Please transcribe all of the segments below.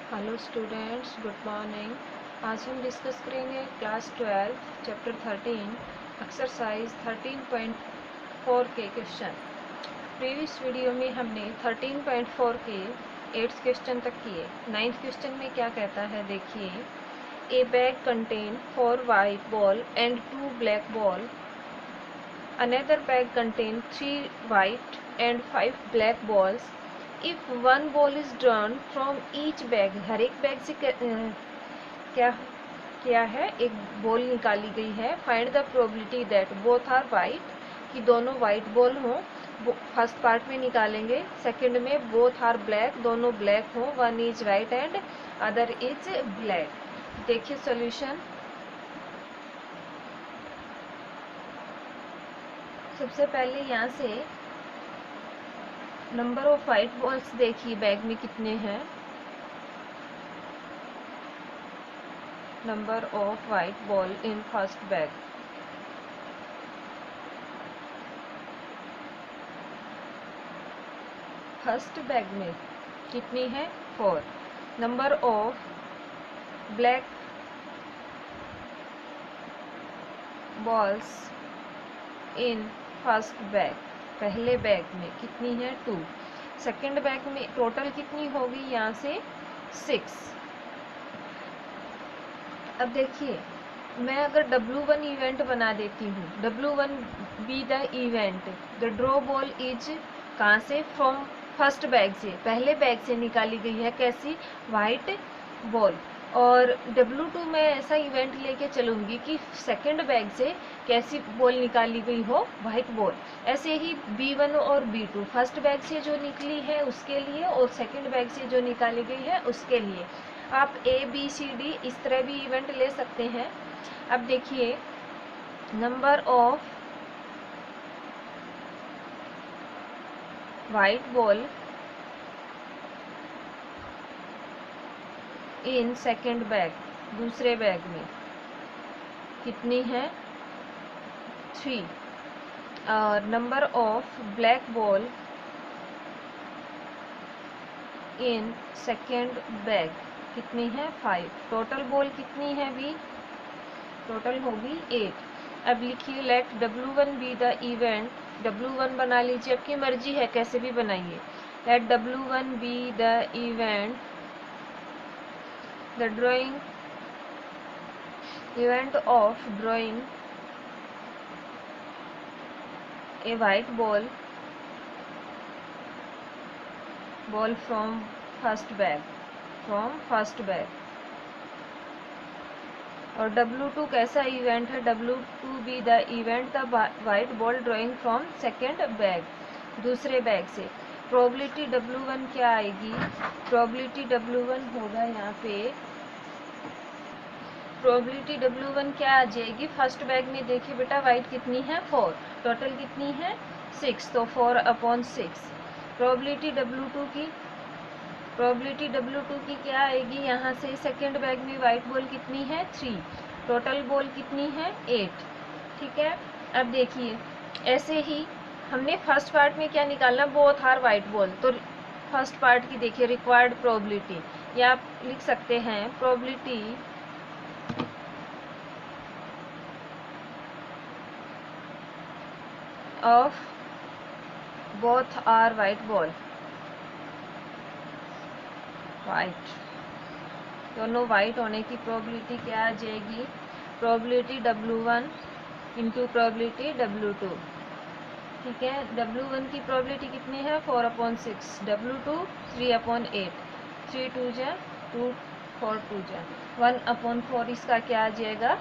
Hello students, good morning. आज हम discuss करेंगे क्लास 12 चैप्टर 13 एक्सरसाइज 13.4 के क्वेश्चन। प्रीवियस वीडियो में हमने 13.4 के 8th क्वेश्चन तक किए। 9th क्वेश्चन में क्या कहता है देखिए। A bag contain 4 white ball and 2 black ball. Another bag contain 3 white and 5 black balls. If one ball is drawn from each bag, हर एक बैग से क्या क्या है, एक बॉल निकाली गई है। Find the probability that both are white, कि दोनों वाइट बॉल हों। फर्स्ट पार्ट में निकालेंगे। सेकंड में बोथ आर ब्लैक, दोनों ब्लैक हों। One is white and other is black. देखिए सॉल्यूशन। सबसे पहले यहाँ से नंबर ऑफ वाइट बॉल्स देखिए बैग में कितने हैं। Number of white ball in first bag, first bag में कितनी है, 4। Number of black balls in first bag, पहले बैग में कितनी है, 2। सेकंड बैग में टोटल कितनी होगी, यहाँ से 6। अब देखिए, मैं अगर W1 इवेंट बना देती हूँ, W1 be the event, the draw ball is कहाँ से, फ्रॉम फर्स्ट बैग से, पहले बैग से निकाली गई है। कैसी, वाइट बॉल। और W2 में ऐसा इवेंट लेके चलूँगी कि सेकंड बैग से कैसी बॉल निकाली गई हो, वाइट बॉल। ऐसे ही B1 और B2 फर्स्ट बैग से जो निकली है उसके लिए, और सेकंड बैग से जो निकाली गई है उसके लिए। आप ABCD इस तरह भी इवेंट ले सकते हैं। अब देखिए, number of white ball in second bag, दूसरे बैग में कितनी है, 3। और number of black ball in second bag कितनी है, 5। टोटल बॉल कितनी है भी, टोटल होगी 8। अब लिखिए, late W1 be the event, W1 बना लीजिए, आपकी मर्जी है कैसे भी बनाइए। Let W1 be the event, the drawing event of drawing a white ball from first bag, और W2 कैसा इवेंट है, W2 be the event the white ball drawing from second bag, दूसरे बैग से। प्रोबेबिलिटी W1 क्या आएगी, probability W1 होगा यहाँ पे, प्रोबेबिलिटी W1 क्या आ जाएगी, फर्स्ट बैग में देखिए बेटा वाइट कितनी है, 4। टोटल कितनी है, 6, तो 4/6। प्रोबेबिलिटी W2 की क्या आएगी, यहाँ से सेकंड बैग में वाइट बॉल कितनी है, 3। टोटल बॉल कितनी है, 8। ठीक है। अब देखिए, ऐसे ही हमने फर्स्ट पार्ट में क्या निकालना, बोथ आर वाइट बॉल, तो फर्स्ट पार्ट की देखिए रिक्वायर्ड प्रोबेबिलिटी, या आप लिख सकते हैं probability of both are white ball, white, दोनों वाइट होने की प्रोबेबिलिटी क्या आ जाएगी, probability W1 into probability W2। ठीक है। W1 की प्रोबेबिलिटी कितनी है, 4/6, W2 3/8, 3 2 जा 2, 4 2 जा 1/4। इसका क्या आ जाएगा,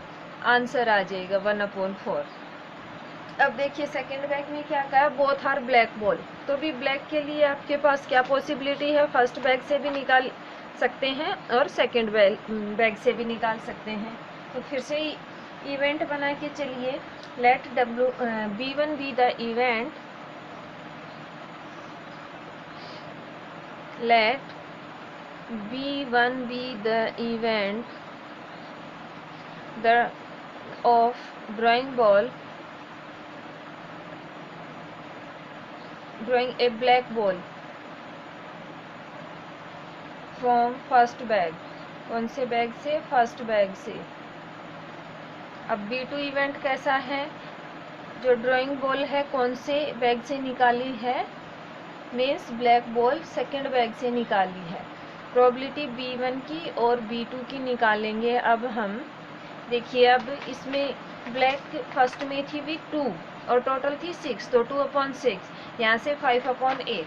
आंसर आ जाएगा 1/4। अब देखिए, सेकंड बैग में क्या कहा, बोथ आर ब्लैक बॉल, तो भी ब्लैक के लिए आपके पास क्या पॉसिबिलिटी है, फर्स्ट बैग से भी निकाल सकते हैं और सेकंड बैग से भी निकाल सकते हैं। तो फिर से इवेंट बना के चलिए, let B1 be the event, let B1 be the event the of drawing a black ball from first bag, कौन से बैग से? फर्स्ट बैग से। अब B2 इवेंट कैसा है? जो ड्राइंग बॉल है कौन से बैग से निकाली है? Means black ball second bag से निकाली है। प्रोबेबिलिटी B1 की और B2 की निकालेंगे अब हम। देखिए अब इसमें ब्लैक फर्स्ट में थी भी 2 और टोटल थी 6, तो 2/6, यहाँ से 5/8,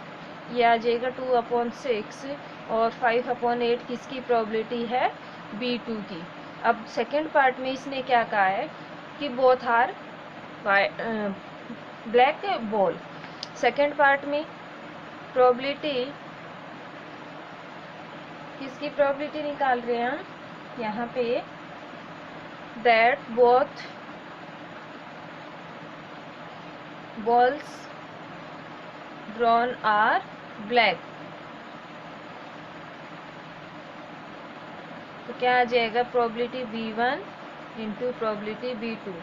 ये आ जाएगा 2/6 और 5/8 किसकी प्रोबेबिलिटी है? B2 की। अब सेकंड पार्ट में इसने क्या कहा है कि both are black ball. Second part में प्रोबेबिलिटी, किसकी प्रोबेबिलिटी निकाल रहे हैं हम यहाँ पे? That both balls drawn are black। तो क्या आ जाएगा? Probability B1 into probability B2,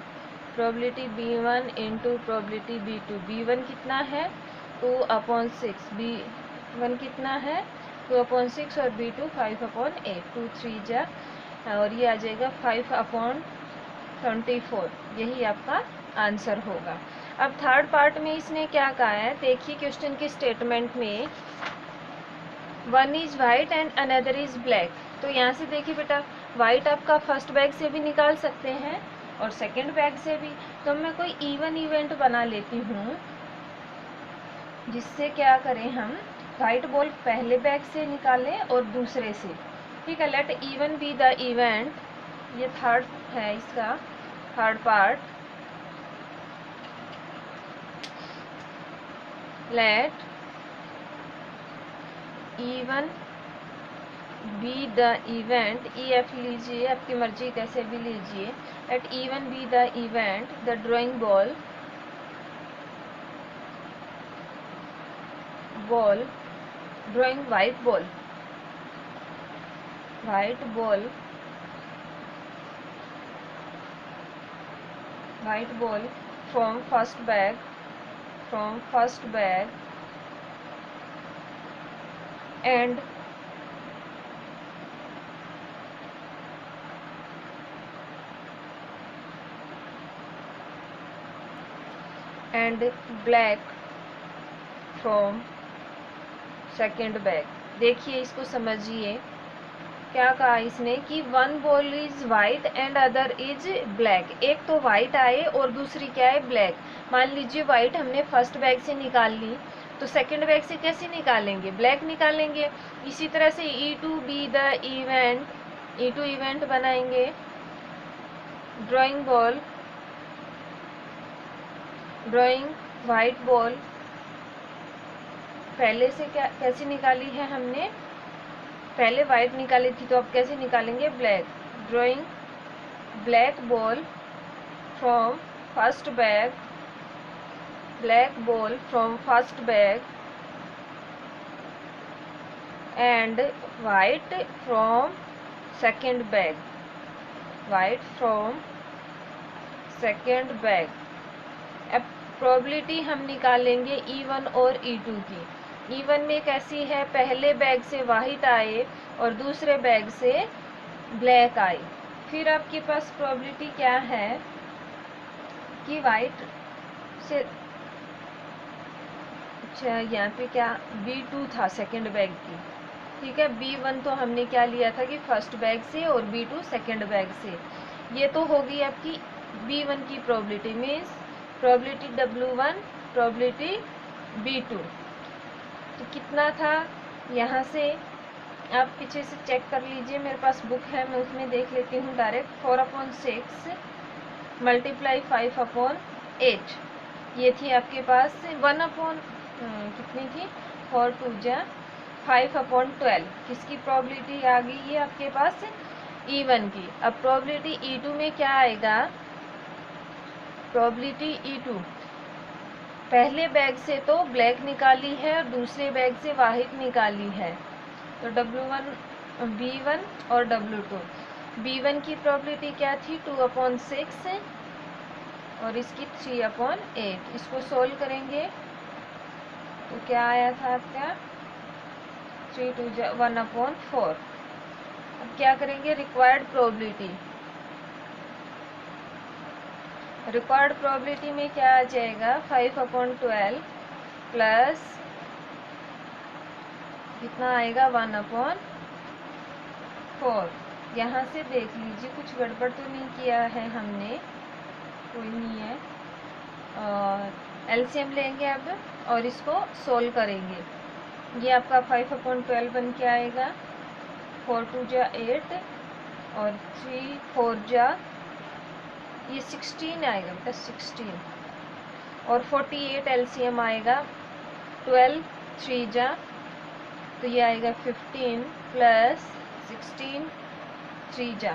probability B1 into probability B2। B1 कितना है? 2/6, B1 कितना है? 2/6 और B2 5/8, 2 3 जा, और ये आ जाएगा 5/24। यही आपका आंसर होगा। अब थर्ड पार्ट में इसने क्या कहा है? देखिए क्वेश्चन के स्टेटमेंट में, one is white and another is black. तो यहाँ से देखिए बेटा, वाइट आपका फर्स्ट बैग से भी निकाल सकते हैं और सेकंड बैग से भी। तो मैं कोई इवन इवेंट बना लेती हूँ जिससे क्या करें हम, वाइट बॉल पहले बैग से निकालें और दूसरे से। ठीक है, let even be the event. ये थर्ड है इसका third part. Let even be the event, EF लीजिए, आपकी मर्जी कैसे भी लीजिए। Let even be the event, the drawing ball drawing white ball from first bag and black from second bag. देखिए इसको समझिए, क्या कहा इसने कि one ball is white and other is black. एक तो वाइट आए और दूसरी क्या है? ब्लैक। मान लीजिए वाइट हमने फर्स्ट बैग से निकाल ली, तो सेकंड बैग से कैसे निकालेंगे? ब्लैक निकालेंगे। इसी तरह से E2 इवेंट बनाएंगे। ड्राइंग वाइट बॉल पहले से कैसे निकाली है हमने? पहले वाइट निकाली थी, तो अब कैसे निकालेंगे? Black. Drawing black ball from first bag and white from second bag. अब प्रोबेबिलिटी हम निकालेंगे E1 और E2 की। E1 में कैसी है? पहले बैग से वाइट आए और दूसरे बैग से ब्लैक आए। फिर आपके पास प्रोबेबिलिटी क्या है कि वाइट से, अच्छा यहाँ पे क्या B2 था सेकंड बैग की। ठीक है, B1 तो हमने क्या लिया था कि फर्स्ट बैग से और B2 सेकंड बैग से। ये तो होगी आपकी B1 की probability, means probability W1, probability B2। तो कितना था? यहाँ से आप पीछे से चेक कर लीजिए, मेरे पास बुक है, मैं उसमें देख लेती हूँ डायरेक्ट। 4/6 मल्टीप्लाई 5/8, ये थी आपके पास कितनी थी? 4 2 जा 5/12। किसकी प्रोबेबिलिटी आ गई है आपके पास? E1 की। अब प्रोबेबिलिटी E2 में क्या आएगा? प्रोबेबिलिटी E2 पहले बैग से तो ब्लैक निकाली है और दूसरे बैग से वाइट निकाली है, तो B1 और W2। B1 की प्रोबेबिलिटी क्या थी? 2/6 और इसकी 3/8। इसको सोल्व करेंगे तो क्या आया था आपका? 3 2 जा 1/4। अब क्या करेंगे, रिक्वायर्ड प्रोबेबिलिटी। रिक्वायर्ड प्रोबेबिलिटी में क्या आ जाएगा, 5/12 प्लस कितना आएगा, 1/4। यहाँ से देख लीजिए कुछ गड़बड़ तो नहीं किया है हमने, कोई नहीं है। एलसीएम लेंगे अब और इसको सोल्व करेंगे। ये आपका 5/12 बन के आएगा, 4 2 जा 8 और 3 4 जा ये 16 आएगा बेटा, 16 और 48 एलसीएम आएगा, 12 3 जा तो ये आएगा 15 प्लस 16 3 जा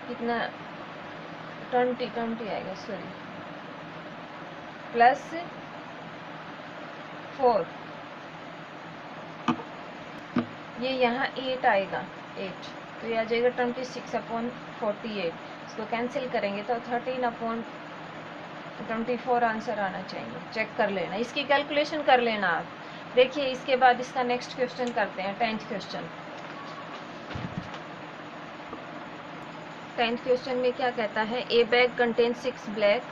कितना, 20 आएगा, सॉरी, प्लस 4 ये यहाँ 8 आएगा, 8 तो ये आ जाएगा 26/48। इसको कैंसिल करेंगे तो 13/24 आंसर आना चाहिए। चेक कर लेना, इसकी कैलकुलेशन कर लेना आप। देखिए इसके बाद इसका नेक्स्ट क्वेश्चन करते हैं, 10th क्वेश्चन। 10th क्वेश्चन में क्या कहता है, ए bag contain 6 black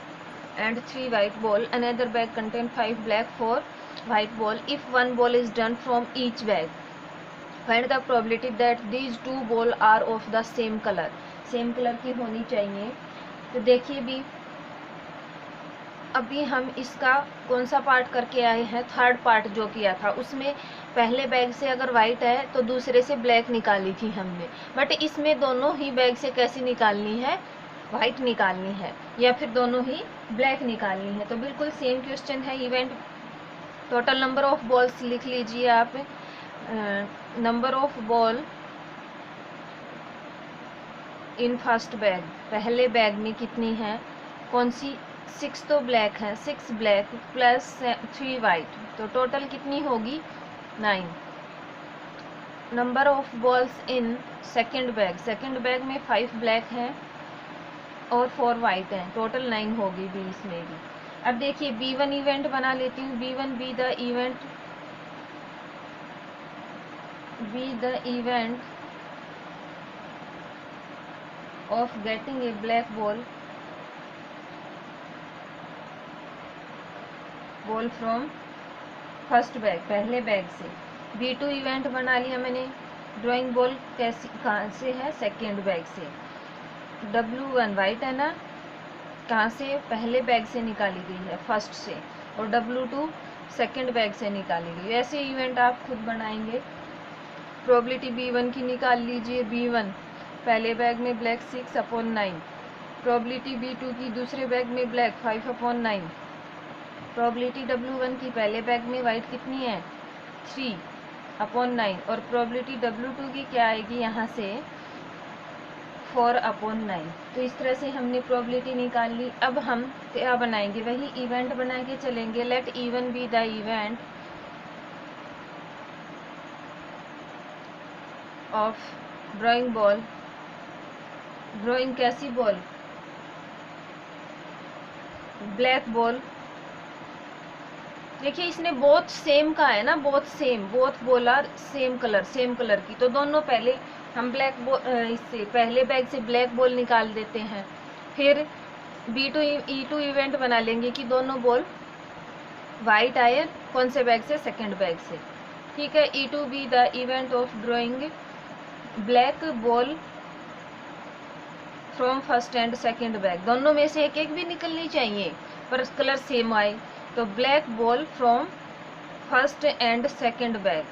and 3 white ball, another bag contain 5 black 4 white ball. If one ball is done from each bag, find the probability that these 2 ball are of the same color. Same colour की होनी चाहिए। तो देखिए भी अभी हम इसका कौन सा पार्ट करके आए हैं, थर्ड पार्ट जो किया था उसमें पहले बैग से अगर वाइट है तो दूसरे से ब्लैक निकाली थी हमने, बट इसमें दोनों ही बैग से कैसी निकालनी है, वाइट निकालनी है या फिर दोनों ही ब्लैक निकालनी है। तो बिल्कुल सेम क्वेश्चन है। Event total number of balls लिख लीजिए आप, number of ball in first bag, पहले बैग में कितनी है, कौन सी, 6 तो ब्लैक है, 6 ब्लैक प्लस 3 वाइट तो टोटल कितनी होगी, 9। Number of balls in second bag, second bag में 5 ब्लैक हैं और 4 वाइट हैं, टोटल 9 होगी भी इसमें भी। अब देखिए B1 इवेंट बना लेती हूँ, B1 be the event of getting a black ball from first bag, पहले बैग से। B2 इवेंट बना लिया मैंने, ड्राइंग बॉल कैसी कहाँ से है, सेकेंड बैग से। W1 वाइट है ना, कहाँ से, पहले बैग से निकाली गई है, फर्स्ट से, और W2 सेकेंड बैग से निकाली गई। ऐसे इवेंट आप खुद बनाएंगे। प्रोबेबिलिटी B1 की निकाल लीजिए, B1 पहले बैग में ब्लैक 6/9, प्रोबेबिलिटी B2 की दूसरे बैग में ब्लैक 5/9, प्रोबेबिलिटी W1 की पहले बैग में वाइट कितनी है, 3/9, और प्रोबेबिलिटी W2 की क्या आएगी यहाँ से, 4/9। तो इस तरह से हमने प्रोबेबिलिटी निकाल ली। अब हम क्या बनाएंगे, वही इवेंट बना के चलेंगे। Let E1 be the event of drawing ball, drawing कैसी बॉल, ब्लैक बॉल। देखिए इसने बोथ सेम का है ना, both same, both ball are same colour की, तो दोनों पहले हम ब्लैक बॉल, इससे पहले बैग से ब्लैक बॉल निकाल देते हैं, फिर E2 इवेंट बना लेंगे कि दोनों बॉल वाइट आए, कौन से बैग से, सेकंड बैग से। ठीक है, E2 B the event of drawing black ball from first and second bag, दोनों में से एक एक भी निकलनी चाहिए पर कलर सेम आए। तो black ball from first and second bag,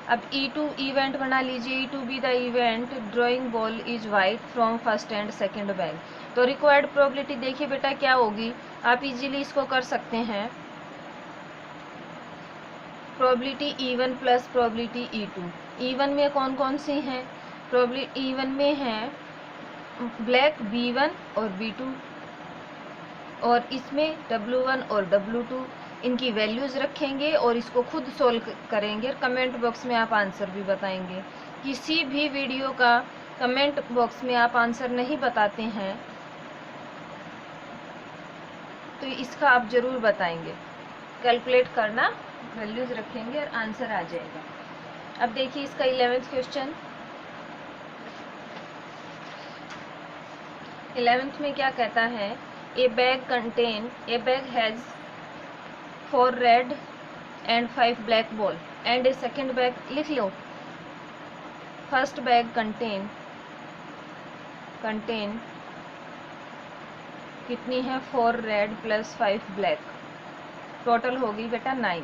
अब E2 इवेंट बना लीजिए। E2 B the event drawing ball is white from first and second bag. तो रिक्वायर्ड प्रोबेबिलिटी देखिए बेटा क्या होगी, आप इजीली इसको कर सकते हैं। Probability E1 plus probability E2। E1 में कौन कौन सी हैं, प्रोबेबिलिटी E1 में है ब्लैक B1 और B2, और इसमें W1 और W2, इनकी वैल्यूज़ रखेंगे और इसको खुद सोल्व करेंगे। कमेंट बॉक्स में आप आंसर भी बताएंगे। किसी भी वीडियो का कमेंट बॉक्स में आप आंसर नहीं बताते हैं तो इसका आप ज़रूर बताएंगे। कैलकुलेट करना, वैल्यूज़ रखेंगे और आंसर आ जाएगा। अब देखिए इसका 11th क्वेश्चन। 11th में क्या कहता है, ए bag has 4 red and 5 black ball and A second bag, लिख लो। फर्स्ट बैग कंटेन कितनी है, 4 रेड प्लस 5 ब्लैक, टोटल होगी बेटा 9।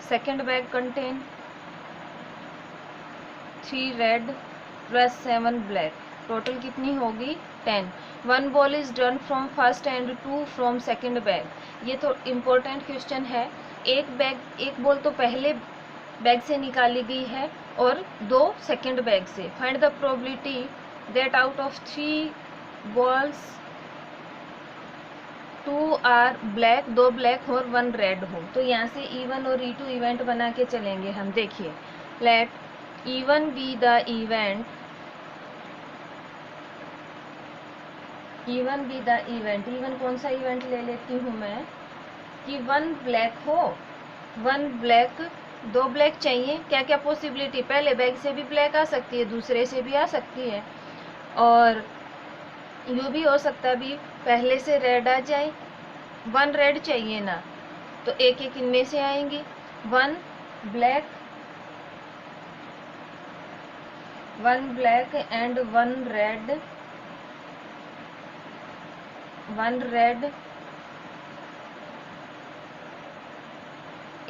Second bag contain 3 red plus 7 black, total कितनी होगी 10। 1 ball is drawn from first and 2 from second bag. ये तो important question है। एक बॉल तो पहले बैग से निकाली गई है और 2 सेकेंड बैग से। Find the probability that out of 3 balls 2 are black, 2 black और 1 रेड हो। तो यहाँ से E1 और E2 इवेंट बना के चलेंगे हम। देखिए, late E1 be the event, E1 कौन सा इवेंट ले लेती हूँ मैं कि 1 ब्लैक हो, 1 ब्लैक, 2 ब्लैक चाहिए। क्या क्या पॉसिबिलिटी, पहले बैग से भी ब्लैक आ सकती है, दूसरे से भी आ सकती है, और यूँ भी हो सकता है भी पहले से रेड आ जाए। 1 रेड चाहिए ना, तो एक एक इनमें से आएंगी। 1 ब्लैक एंड 1 रेड, 1 रेड,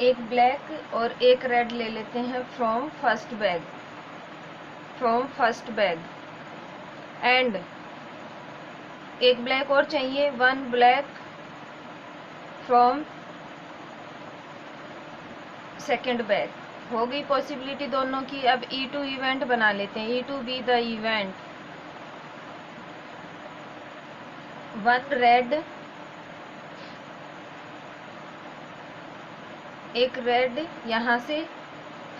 एक ब्लैक और एक रेड ले लेते हैं फ्रॉम फर्स्ट बैग, एंड एक ब्लैक और चाहिए, 1 ब्लैक फ्रॉम सेकेंड बैग। हो गई पॉसिबिलिटी दोनों की। अब E2 इवेंट बना लेते हैं। E2 B the event, 1 red, एक रेड यहाँ से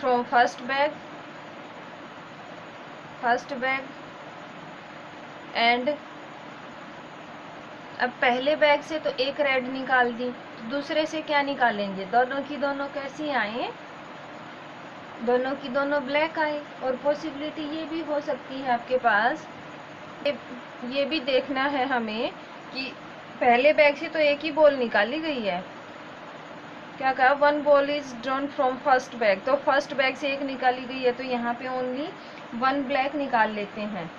फ्रॉम फर्स्ट बैग, एंड अब पहले बैग से तो एक रेड निकाल दी, तो दूसरे से क्या निकालेंगे, दोनों की दोनों कैसी आए, दोनों की दोनों ब्लैक आए। और पॉसिबिलिटी ये भी हो सकती है आपके पास, ये भी देखना है हमें कि पहले बैग से तो एक ही बॉल निकाली गई है। क्या कहा, 1 ball is drawn from first bag, तो फर्स्ट बैग से एक निकाली गई है, तो यहाँ पे ओनली 1 ब्लैक निकाल लेते हैं।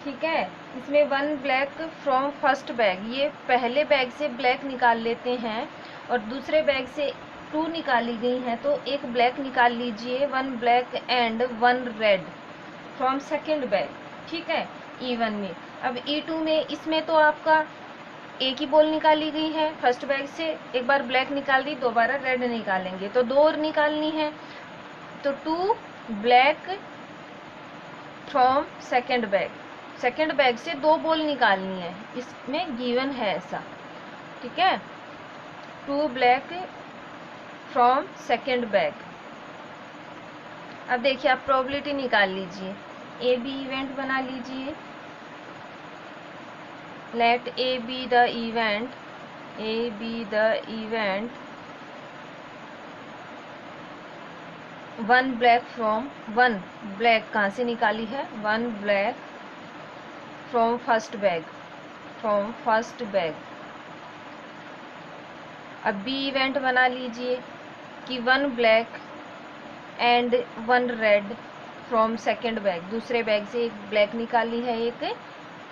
ठीक है, इसमें 1 ब्लैक फ्रॉम फर्स्ट बैग, ये पहले बैग से ब्लैक निकाल लेते हैं, और दूसरे बैग से 2 निकाली गई हैं, तो एक ब्लैक निकाल लीजिए, 1 black and 1 red from second bag. ठीक है, E1 में। अब E2 में, इसमें तो आपका एक ही बॉल निकाली गई है फर्स्ट बैग से, एक बार ब्लैक निकाल दी, दोबारा रेड निकालेंगे, तो 2 और निकालनी है, तो 2 ब्लैक फ्रॉम सेकेंड बैग से 2 बॉल निकालनी है, इसमें गिवन है ऐसा। ठीक है, 2 ब्लैक फ्रॉम सेकेंड बैग। अब देखिए, आप प्रोबेबिलिटी निकाल लीजिए। ए बी इवेंट बना लीजिए। Let A be the event 1 black from, 1 black कहाँ से निकाली है, 1 ब्लैक फ्रॉम फर्स्ट बैग। अब बी इवेंट बना लीजिए कि 1 black and 1 red from second bag, दूसरे बैग से एक ब्लैक निकाली है, एक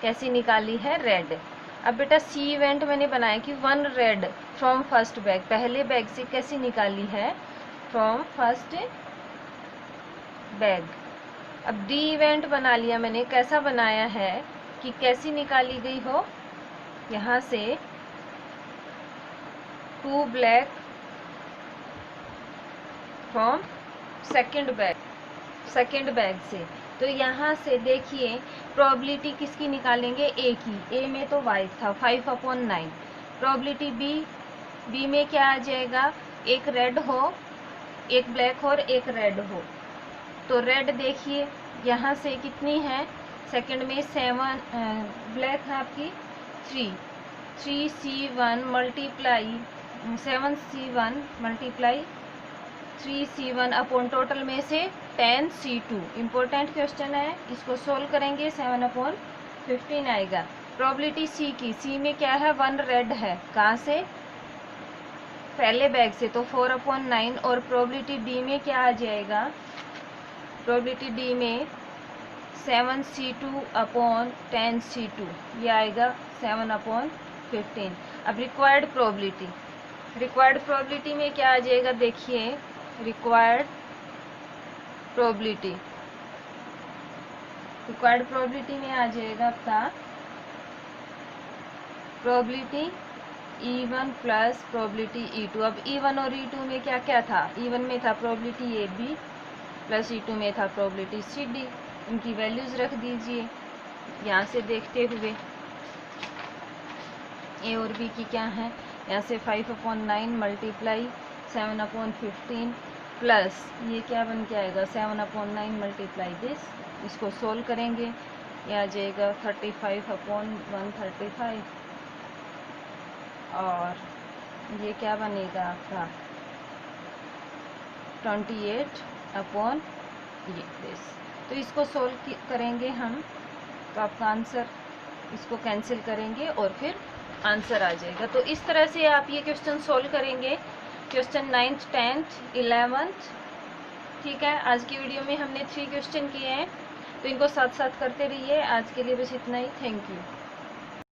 कैसी निकाली है, रेड। अब बेटा सी इवेंट मैंने बनाया कि 1 रेड फ्रॉम फर्स्ट बैग, पहले बैग से कैसी निकाली है, फ्रॉम फर्स्ट बैग। अब डी इवेंट बना लिया मैंने, कैसा बनाया है कि कैसी निकाली गई हो, यहाँ से 2 ब्लैक फ्रॉम सेकेंड बैग से। तो यहाँ से देखिए प्रोबेबिलिटी किसकी निकालेंगे, ए की। ए में तो वाई था 5/9। प्रोबेबिलिटी बी में क्या आ जाएगा, एक रेड हो, एक ब्लैक और एक रेड हो। तो रेड देखिए यहाँ से कितनी है, सेकंड में 7, ब्लैक है आपकी 3, 3c1 multiply 7c1 multiply 3c1 upon total में से 10c2। इम्पोर्टेंट क्वेश्चन है, इसको सोल्व करेंगे 7/15 आएगा। प्रोबेबिलिटी सी की, सी में क्या है 1 रेड है, कहाँ से पहले बैग से, तो 4/9। और प्रोबेबिलिटी डी में क्या आ जाएगा, प्रोबेबिलिटी डी में 7c2 अपॉन 10c2, ये आएगा 7/15। अब रिक्वायर्ड प्रोबेबिलिटी, रिक्वायर्ड प्रोबेबिलिटी में क्या आ जाएगा, देखिए रिक्वायर्ड प्रोबेबिलिटी, रिक्वायर्ड प्रोबेबिलिटी में आ जाएगा आपका probability E1 plus probability E2। अब E1 और E2 में क्या क्या था, E1 में था प्रोबेबिलिटी AB प्लस E2 में था प्रोबेबिलिटी CD। इनकी वैल्यूज रख दीजिए यहाँ से देखते हुए। ए और बी की क्या है, यहाँ से 5/9 मल्टीप्लाई 7/15 प्लस ये क्या बन के आएगा 7/9 मल्टीप्लाई दिस। इसको सोल्व करेंगे, ये आ जाएगा 35/135 और ये क्या बनेगा आपका 28/ये दिस। तो इसको सोल्व करेंगे हम, तो आपका आंसर, इसको कैंसिल करेंगे और फिर आंसर आ जाएगा। तो इस तरह से आप ये क्वेश्चन सोल्व करेंगे, क्वेश्चन 9th 10th 11th। ठीक है, आज की वीडियो में हमने 3 क्वेश्चन किए हैं, तो इनको साथ साथ करते रहिए। आज के लिए बस इतना ही, थैंक यू।